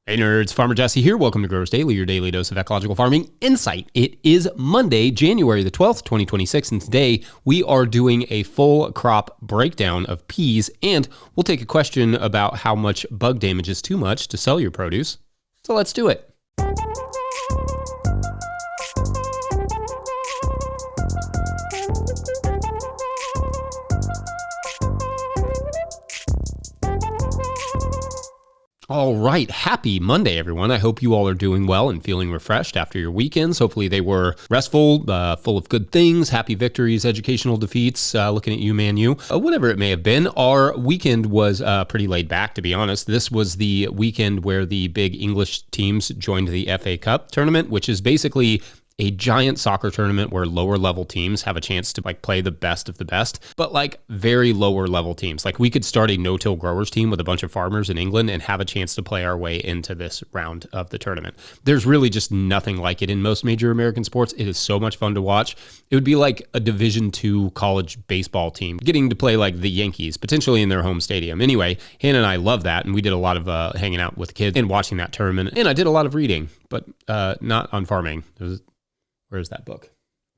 Hey nerds, Farmer Jesse here. Welcome to Growers Daily, your daily dose of ecological farming insight. It is Monday, January the 12th, 2026, and today we are doing a full crop breakdown of peas, and we'll take a question about how much bug damage is too much to sell your produce. So let's do it. All right. Happy Monday, everyone. I hope you all are doing well and feeling refreshed after your weekends. Hopefully they were restful, full of good things, happy victories, educational defeats, looking at you, man, you. Whatever it may have been, our weekend was pretty laid back, to be honest. This was the weekend where the big English teams joined the FA Cup tournament, which is basically a giant soccer tournament where lower level teams have a chance to play the best of the best, but very lower level teams. We could start a no-till growers team with a bunch of farmers in England and have a chance to play our way into this round of the tournament. There's really just nothing like it in most major American sports. It is so much fun to watch. It would be like a Division II college baseball team getting to play like the Yankees, potentially in their home stadium. Anyway, Hannah and I love that, and we did a lot of hanging out with the kids and watching that tournament, and I did a lot of reading, but not on farming. Where's that book?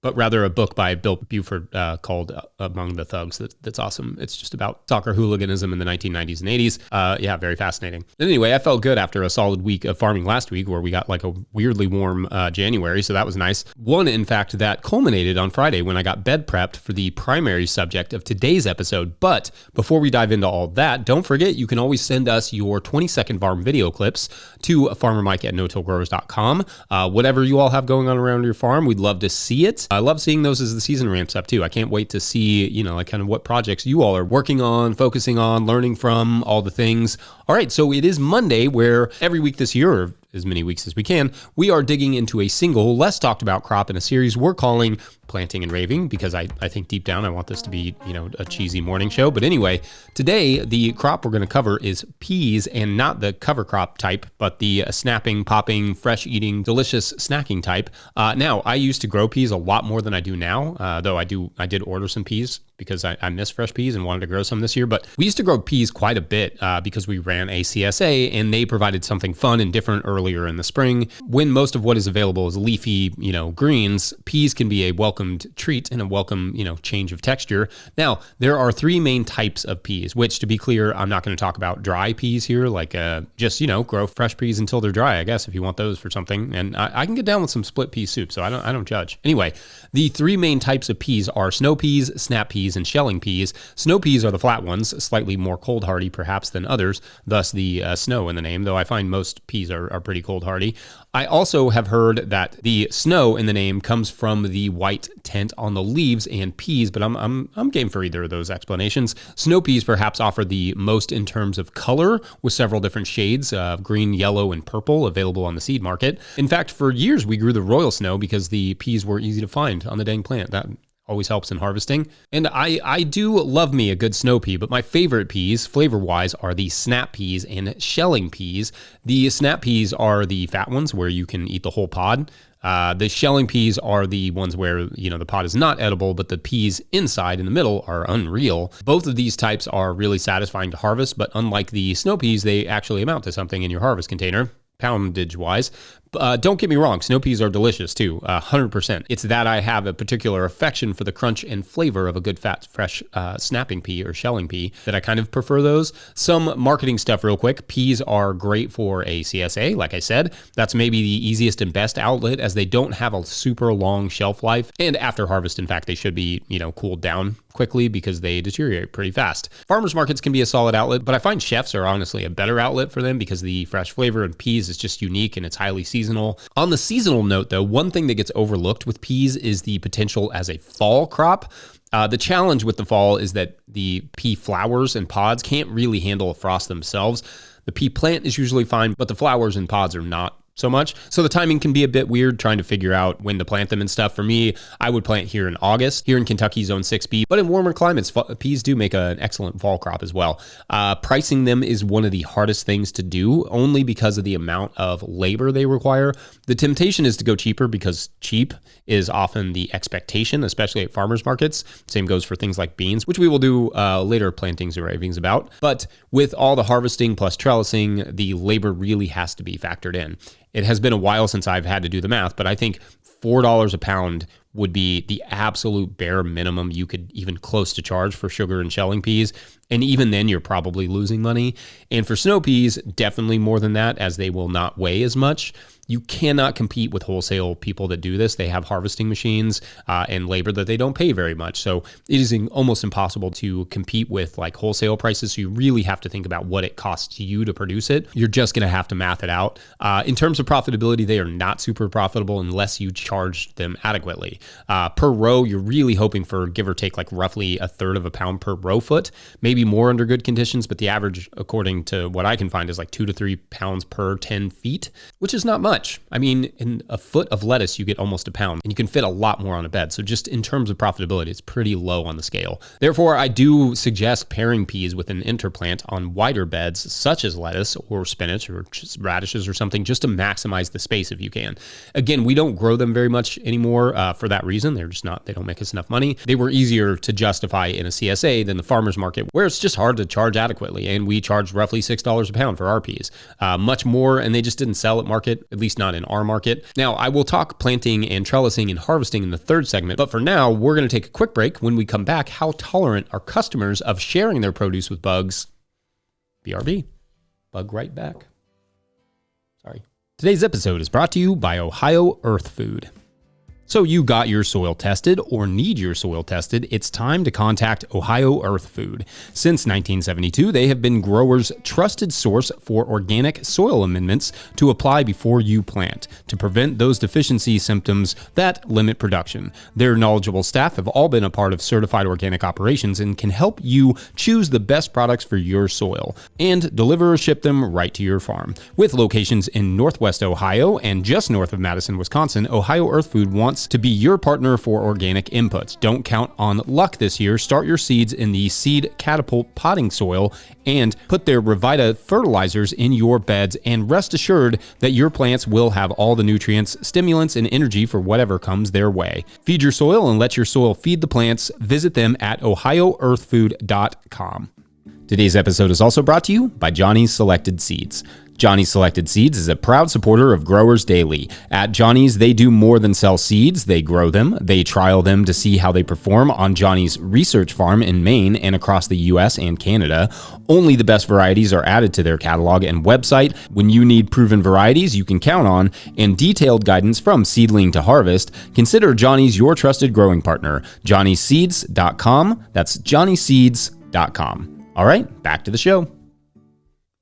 But rather a book by Bill Buford called Among the Thugs. That's awesome. It's just about soccer hooliganism in the 1990s and 80s. Yeah, very fascinating. Anyway, I felt good after a solid week of farming last week where we got a weirdly warm January, so that was nice. One, in fact, that culminated on Friday when I got bed prepped for the primary subject of today's episode. But before we dive into all that, don't forget you can always send us your 20-second farm video clips to farmermike@no-tillgrowers.com. Whatever you all have going on around your farm, we'd love to see it. I love seeing those as the season ramps up too. I can't wait to see, kind of what projects you all are working on, focusing on, learning from, all the things. All right, so it is Monday where every week this year, or as many weeks as we can, we are digging into a single, less talked about crop in a series we're calling Planting and Raving, because I think deep down I want this to be, a cheesy morning show. But anyway, today the crop we're going to cover is peas, and not the cover crop type, but the snapping, popping, fresh eating, delicious snacking type. Now, I used to grow peas a lot more than I do now, though I did order some peas because I miss fresh peas and wanted to grow some this year. But we used to grow peas quite a bit because we ran a CSA, and they provided something fun and different earlier in the spring. When most of what is available is leafy, greens, peas can be a welcomed treat and a welcome, change of texture. Now, there are three main types of peas, which, to be clear, I'm not going to talk about dry peas here, just, grow fresh peas until they're dry, I guess, if you want those for something. And I can get down with some split pea soup, so I don't judge. Anyway, the three main types of peas are snow peas, snap peas, and shelling peas. Snow peas are the flat ones, slightly more cold hardy perhaps than others, thus the snow in the name, though I find most peas are pretty cold hardy. I also have heard that the snow in the name comes from the white tint on the leaves and peas, but I'm game for either of those explanations. Snow peas perhaps offer the most in terms of color, with several different shades of green, yellow, and purple available on the seed market. In fact, for years we grew the royal snow because the peas were easy to find on the dang plant. That always helps in harvesting. And I do love me a good snow pea, but my favorite peas, flavor-wise, are the snap peas and shelling peas. The snap peas are the fat ones where you can eat the whole pod. The shelling peas are the ones where, the pod is not edible, but the peas inside in the middle are unreal. Both of these types are really satisfying to harvest, but unlike the snow peas, they actually amount to something in your harvest container, poundage-wise. Don't get me wrong, snow peas are delicious too, 100%. It's that I have a particular affection for the crunch and flavor of a good fat, fresh snapping pea or shelling pea that I kind of prefer those. Some marketing stuff real quick. Peas are great for a CSA, like I said. That's maybe the easiest and best outlet as they don't have a super long shelf life. And after harvest, in fact, they should be, cooled down quickly because they deteriorate pretty fast. Farmers markets can be a solid outlet, but I find chefs are honestly a better outlet for them because the fresh flavor in peas is just unique and it's highly seasonal. On the seasonal note, though, one thing that gets overlooked with peas is the potential as a fall crop. The challenge with the fall is that the pea flowers and pods can't really handle a frost themselves. The pea plant is usually fine, but the flowers and pods are not so much. So the timing can be a bit weird trying to figure out when to plant them and stuff. For me, I would plant here in August, here in Kentucky, zone 6B, but in warmer climates, peas do make an excellent fall crop as well. Pricing them is one of the hardest things to do only because of the amount of labor they require. The temptation is to go cheaper because cheap is often the expectation, especially at farmers markets. Same goes for things like beans, which we will do later plantings and ravings about. But with all the harvesting plus trellising, the labor really has to be factored in. It has been a while since I've had to do the math, but I think $4 a pound would be the absolute bare minimum you could even close to charge for sugar and shelling peas. And even then, you're probably losing money. And for snow peas, definitely more than that, as they will not weigh as much. You cannot compete with wholesale people that do this. They have harvesting machines and labor that they don't pay very much. So it is almost impossible to compete with like wholesale prices. So you really have to think about what it costs you to produce it. You're just going to have to math it out. In terms of profitability, they are not super profitable unless you charge them adequately. Per row, you're really hoping for give or take like roughly 1/3 of a pound per row foot, maybe more under good conditions, but the average, according to what I can find, is like 2 to 3 pounds per 10 feet, which is not much. I mean, in a foot of lettuce, you get almost a pound, and you can fit a lot more on a bed. So just in terms of profitability, it's pretty low on the scale. Therefore, I do suggest pairing peas with an interplant on wider beds, such as lettuce or spinach or just radishes or something, just to maximize the space if you can. Again, we don't grow them very much anymore for that reason. They're just not, they don't make us enough money. They were easier to justify in a CSA than the farmer's market, where it's just hard to charge adequately. And we charge roughly $6 a pound for our peas, much more, and they just didn't sell at market, at least not in our market. Now, I will talk planting and trellising and harvesting in the third segment, but for now, we're going to take a quick break. When we come back, how tolerant are customers of sharing their produce with bugs? BRB. Bug right back. Sorry. Today's episode is brought to you by Ohio Earth Food. So you got your soil tested or need your soil tested, it's time to contact Ohio Earth Food. Since 1972, they have been growers' trusted source for organic soil amendments to apply before you plant to prevent those deficiency symptoms that limit production. Their knowledgeable staff have all been a part of certified organic operations and can help you choose the best products for your soil and deliver or ship them right to your farm. With locations in Northwest Ohio and just north of Madison, Wisconsin, Ohio Earth Food wants to be your partner for organic inputs. Don't count on luck this year. Start your seeds in the Seed Catapult potting soil and put their Revita fertilizers in your beds, and rest assured that your plants will have all the nutrients, stimulants, and energy for whatever comes their way. Feed your soil and let your soil feed the plants. Visit them at ohioearthfood.com. Today's episode is also brought to you by Johnny's Selected Seeds. Johnny's Selected Seeds is a proud supporter of Growers Daily. At Johnny's, they do more than sell seeds. They grow them. They trial them to see how they perform on Johnny's research farm in Maine and across the U.S. and Canada. Only the best varieties are added to their catalog and website. When you need proven varieties you can count on and detailed guidance from seedling to harvest, consider Johnny's your trusted growing partner. JohnnySeeds.com. That's JohnnySeeds.com. All right, back to the show.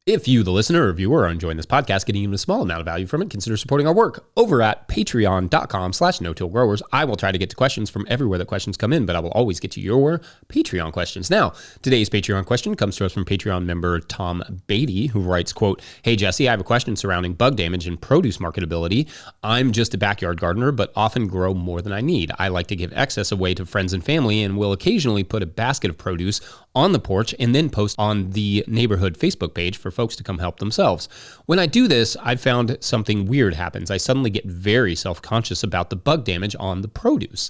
If you, the listener or viewer, are enjoying this podcast, getting even a small amount of value from it, consider supporting our work over at patreon.com/no-till-growers. I will try to get to questions from everywhere that questions come in, but I will always get to your Patreon questions. Now, today's Patreon question comes to us from Patreon member Tom Beatty, who writes, quote, "Hey, Jesse, I have a question surrounding bug damage and produce marketability. I'm just a backyard gardener, but often grow more than I need. I like to give excess away to friends and family and will occasionally put a basket of produce on the porch and then post on the neighborhood Facebook page for folks to come help themselves. When I do this, I've found something weird happens. I suddenly get very self-conscious about the bug damage on the produce.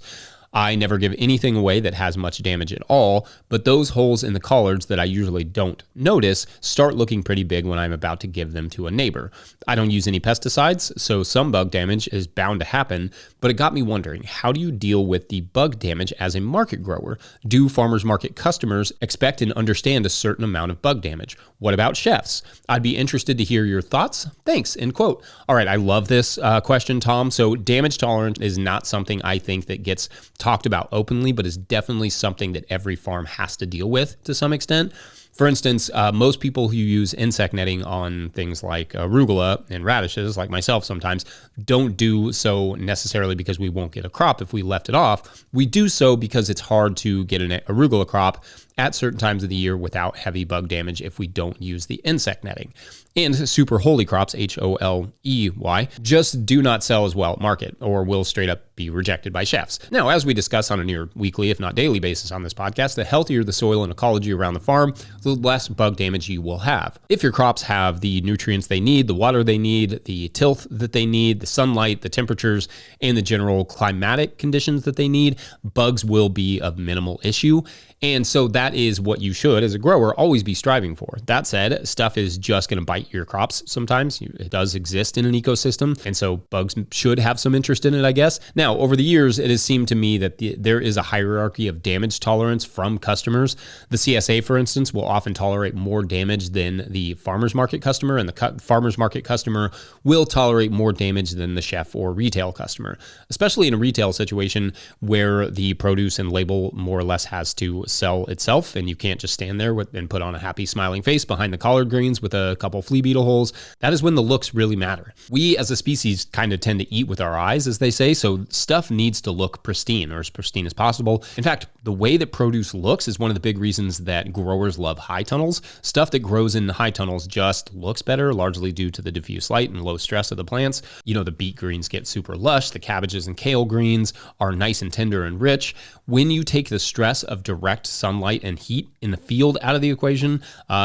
I never give anything away that has much damage at all, but those holes in the collards that I usually don't notice start looking pretty big when I'm about to give them to a neighbor. I don't use any pesticides, so some bug damage is bound to happen, but it got me wondering, how do you deal with the bug damage as a market grower? Do farmers market customers expect and understand a certain amount of bug damage? What about chefs? I'd be interested to hear your thoughts. Thanks," end quote. All right, I love this question, Tom. So damage tolerance is not something I think that gets talked about openly, but is definitely something that every farm has to deal with to some extent. For instance, most people who use insect netting on things like arugula and radishes, like myself sometimes, don't do so necessarily because we won't get a crop if we left it off. We do so because it's hard to get an arugula crop at certain times of the year without heavy bug damage if we don't use the insect netting. And super holy crops, HOLEY, just do not sell as well at market or will straight up be rejected by chefs. Now, as we discuss on a near weekly, if not daily basis on this podcast, the healthier the soil and ecology around the farm, the less bug damage you will have. If your crops have the nutrients they need, the water they need, the tilth that they need, the sunlight, the temperatures, and the general climatic conditions that they need, bugs will be of minimal issue. And so that is what you should, as a grower, always be striving for. That said, stuff is just going to bite your crops sometimes. It does exist in an ecosystem, and so bugs should have some interest in it, I guess. Now, over the years, it has seemed to me that there is a hierarchy of damage tolerance from customers. The CSA, for instance, will often tolerate more damage than the farmer's market customer, and the farmer's market customer will tolerate more damage than the chef or retail customer, especially in a retail situation where the produce and label more or less has to sell itself, and you can't just stand there and put on a happy smiling face behind the collard greens with a couple flea beetle holes. That is when the looks really matter. We as a species kind of tend to eat with our eyes, as they say, so stuff needs to look pristine, or as pristine as possible. In fact, the way that produce looks is one of the big reasons that growers love high tunnels. Stuff that grows in high tunnels just looks better, largely due to the diffuse light and low stress of the plants. The beet greens get super lush, the cabbages and kale greens are nice and tender and rich. When you take the stress of direct sunlight and heat in the field out of the equation,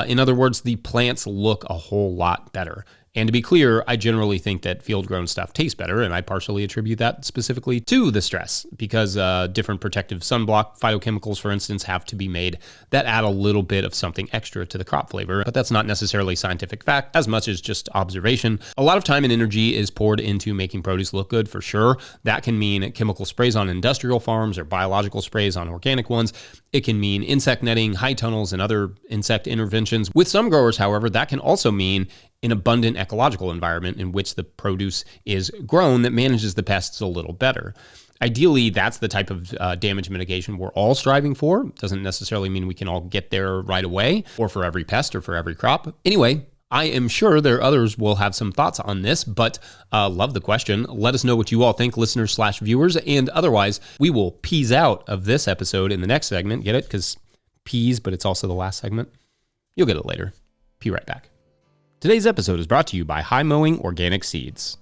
in other words, the plants look a whole lot better. And to be clear, I generally think that field-grown stuff tastes better, and I partially attribute that specifically to the stress, because different protective sunblock phytochemicals, for instance, have to be made that add a little bit of something extra to the crop flavor, but that's not necessarily scientific fact as much as just observation. A lot of time and energy is poured into making produce look good, for sure. That can mean chemical sprays on industrial farms or biological sprays on organic ones. It can mean insect netting, high tunnels, and other insect interventions. With some growers, however, that can also mean an abundant ecological environment in which the produce is grown that manages the pests a little better. Ideally, that's the type of damage mitigation we're all striving for. Doesn't necessarily mean we can all get there right away, or for every pest, or for every crop. Anyway, I am sure there are others will have some thoughts on this, but love the question. Let us know what you all think, listeners/viewers, and otherwise, we will peas out of this episode in the next segment. Get it? Because peas, but it's also the last segment. You'll get it later. Pea right back. Today's episode is brought to you by High Mowing Organic Seeds.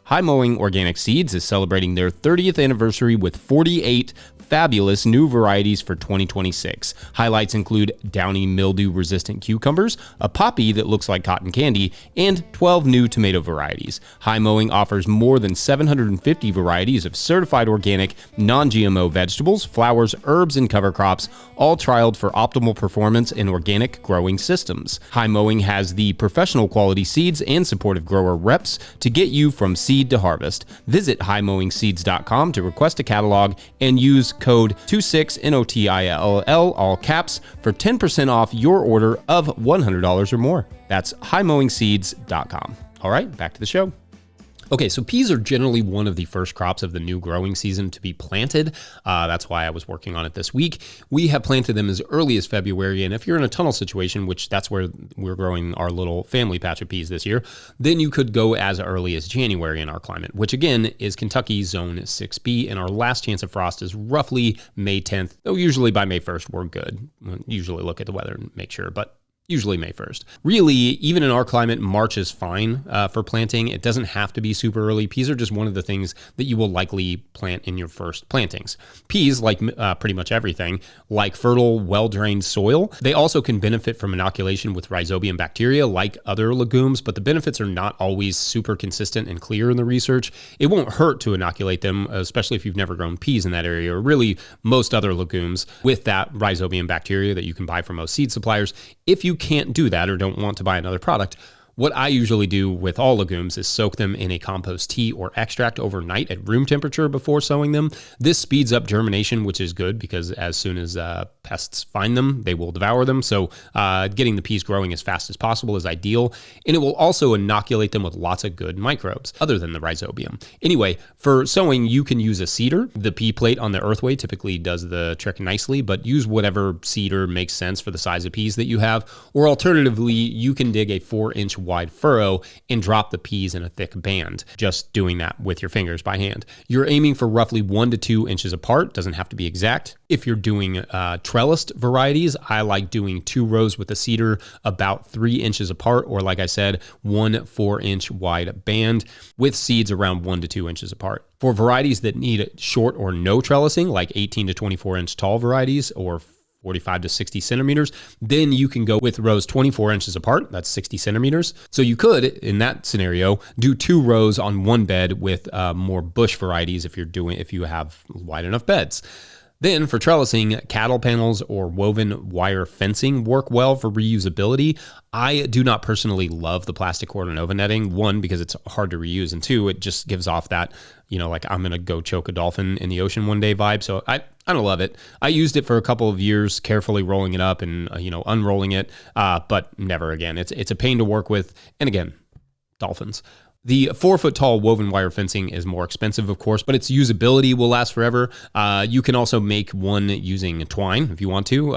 High Mowing Organic Seeds is celebrating their 30th anniversary with 48 fabulous new varieties for 2026. Highlights include downy mildew-resistant cucumbers, a poppy that looks like cotton candy, and 12 new tomato varieties. High Mowing offers more than 750 varieties of certified organic, non-GMO vegetables, flowers, herbs, and cover crops, all trialed for optimal performance in organic growing systems. High Mowing has the professional quality seeds and supportive grower reps to get you from seed to harvest. Visit highmowingseeds.com to request a catalog and use code 26NOTILL, all caps, for 10% off your order of $100 or more. That's highmowingseeds.com. All right, back to the show. Okay, so peas are generally one of the first crops of the new growing season to be planted. That's why I was working on it this week. We have planted them as early as February, and if you're in a tunnel situation, which that's where we're growing our little family patch of peas this year, then you could go as early as January in our climate, which again is Kentucky Zone 6B, and our last chance of frost is roughly May 10th, though usually by May 1st we're good. We'll usually look at the weather and make sure, but usually May 1st. Really, even in our climate, March is fine for planting. It doesn't have to be super early. Peas are just one of the things that you will likely plant in your first plantings. Peas, like pretty much everything, like fertile, well-drained soil. They also can benefit from inoculation with rhizobium bacteria like other legumes, but the benefits are not always super consistent and clear in the research. It won't hurt to inoculate them, especially if you've never grown peas in that area, or really most other legumes with that rhizobium bacteria that you can buy from most seed suppliers. If you can't do that or don't want to buy another product, what I usually do with all legumes is soak them in a compost tea or extract overnight at room temperature before sowing them. This speeds up germination, which is good because as soon as pests find them, they will devour them. So getting the peas growing as fast as possible is ideal. And it will also inoculate them with lots of good microbes other than the rhizobium. Anyway, for sowing, you can use a seeder. The pea plate on the earthway typically does the trick nicely, but use whatever seeder makes sense for the size of peas that you have. Or alternatively, you can dig a 4-inch wide furrow and drop the peas in a thick band, just doing that with your fingers by hand. You're aiming for roughly 1 to 2 inches apart, doesn't have to be exact. If you're doing trellised varieties, I like doing 2 rows with a seeder about 3 inches apart, or like I said, 1 4-inch wide band with seeds around 1 to 2 inches apart. For varieties that need short or no trellising, like 18 to 24 inch tall varieties or 45 to 60 centimeters, then you can go with rows 24 inches apart. That's 60 centimeters. So you could, in that scenario, do 2 rows on one bed with more bush varieties if you have wide enough beds. Then for trellising, cattle panels or woven wire fencing work well for reusability. I do not personally love the plastic cord and oven netting. 1, because it's hard to reuse, and 2, it just gives off that, like I'm going to go choke a dolphin in the ocean one day vibe. So I don't love it. I used it for a couple of years, carefully rolling it up and, unrolling it, but never again. It's a pain to work with. And again, dolphins. The 4-foot tall woven wire fencing is more expensive, of course, but its usability will last forever. You can also make one using twine if you want to,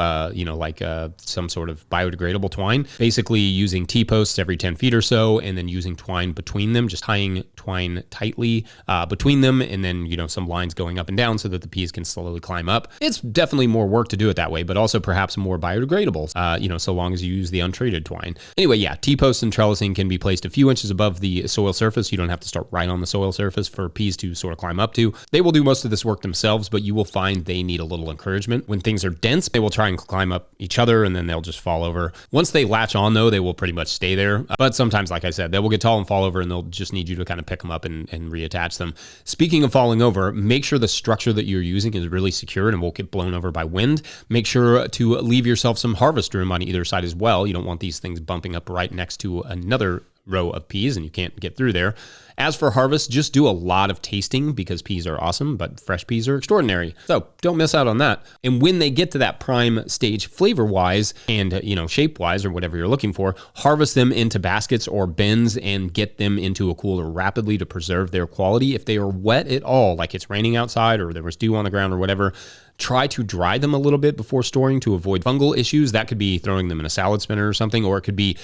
some sort of biodegradable twine, basically using T-posts every 10 feet or so, and then using twine between them, just tying twine tightly between them, and then, some lines going up and down so that the peas can slowly climb up. It's definitely more work to do it that way, but also perhaps more biodegradable, so long as you use the untreated twine. Anyway, yeah, T-posts and trellising can be placed a few inches above the soil surface. You don't have to start right on the soil surface for peas to sort of climb up to. They will do most of this work themselves, but you will find they need a little encouragement. When things are dense, they will try and climb up each other and then they'll just fall over. Once they latch on though, they will pretty much stay there. But sometimes, like I said, they will get tall and fall over and they'll just need you to kind of pick them up and reattach them. Speaking of falling over, make sure the structure that you're using is really secured and won't get blown over by wind. Make sure to leave yourself some harvest room on either side as well. You don't want these things bumping up right next to another row of peas and you can't get through there. As for harvest, just do a lot of tasting because peas are awesome, but fresh peas are extraordinary. So don't miss out on that. And when they get to that prime stage flavor-wise and, shape-wise or whatever you're looking for, harvest them into baskets or bins and get them into a cooler rapidly to preserve their quality. If they are wet at all, like it's raining outside or there was dew on the ground or whatever, try to dry them a little bit before storing to avoid fungal issues. That could be throwing them in a salad spinner or something, or it could be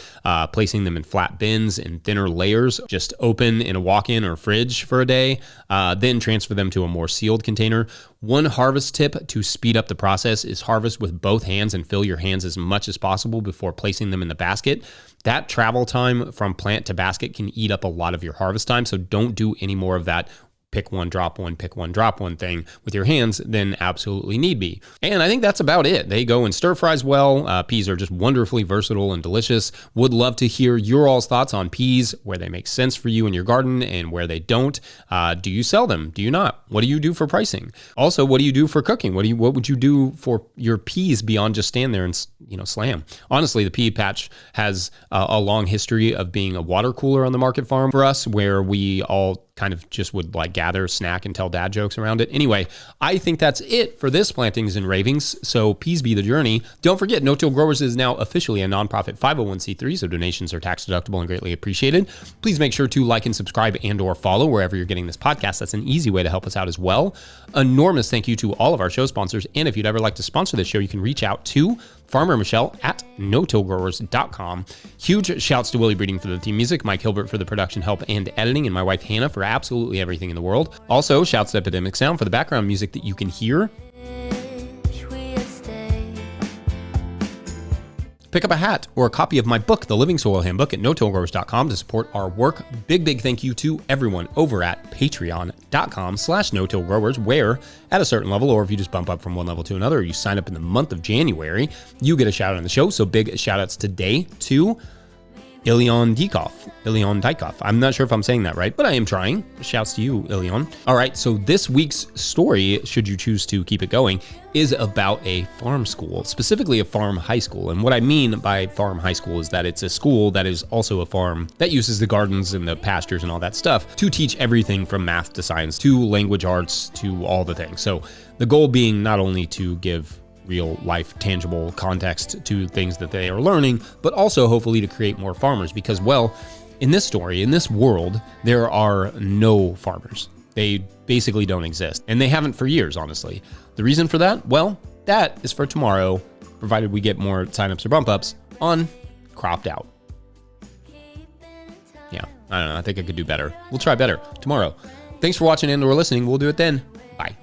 placing them in flat bins in thinner layers. Just open in a walk-in or fridge for a day, then transfer them to a more sealed container. One harvest tip to speed up the process is harvest with both hands and fill your hands as much as possible before placing them in the basket. That travel time from plant to basket can eat up a lot of your harvest time, so don't do any more of that pick one, drop one thing with your hands than absolutely need be. And I think that's about it. They go in stir fries well. Peas are just wonderfully versatile and delicious. Would love to hear your all's thoughts on peas, where they make sense for you in your garden and where they don't. Do you sell them? Do you not? What do you do for pricing? Also, what do you do for cooking? What would you do for your peas beyond just stand there and slam? Honestly, the pea patch has a long history of being a water cooler on the market farm for us, where we all kind of just would gather, snack, and tell dad jokes around it. Anyway, I think that's it for this Plantings and Ravings. So peas be the journey. Don't forget, No Till Growers is now officially a nonprofit 501c3, so donations are tax deductible and greatly appreciated. Please make sure to like and subscribe and or follow wherever you're getting this podcast. That's an easy way to help us out as well. Enormous thank you to all of our show sponsors. And if you'd ever like to sponsor this show, you can reach out to Farmer Michelle at notillgrowers.com. Huge shouts to Willie Breeding for the theme music, Mike Hilbert for the production help and editing, and my wife Hannah for absolutely everything in the world. Also, shouts to Epidemic Sound for the background music that you can hear. Pick up a hat or a copy of my book, The Living Soil Handbook, at notillgrowers.com to support our work. Big thank you to everyone over at patreon.com/notillgrowers, where at a certain level, or if you just bump up from one level to another, or you sign up in the month of January, you get a shout out on the show. So big shout outs today to Ilion Dykov. I'm not sure if I'm saying that right, but I am trying. Shouts to you, Ilion. All right, so this week's story, should you choose to keep it going, is about a farm school, specifically a farm high school. And what I mean by farm high school is that it's a school that is also a farm that uses the gardens and the pastures and all that stuff to teach everything from math to science to language arts to all the things. So the goal being not only to give real life, tangible context to things that they are learning, but also hopefully to create more farmers because, well, in this story, in this world, there are no farmers. They basically don't exist, and they haven't for years, honestly. The reason for that? Well, that is for tomorrow, provided we get more signups or bump ups on Cropped Out. I don't know. I think I could do better. We'll try better tomorrow. Thanks for watching and or listening. We'll do it then. Bye.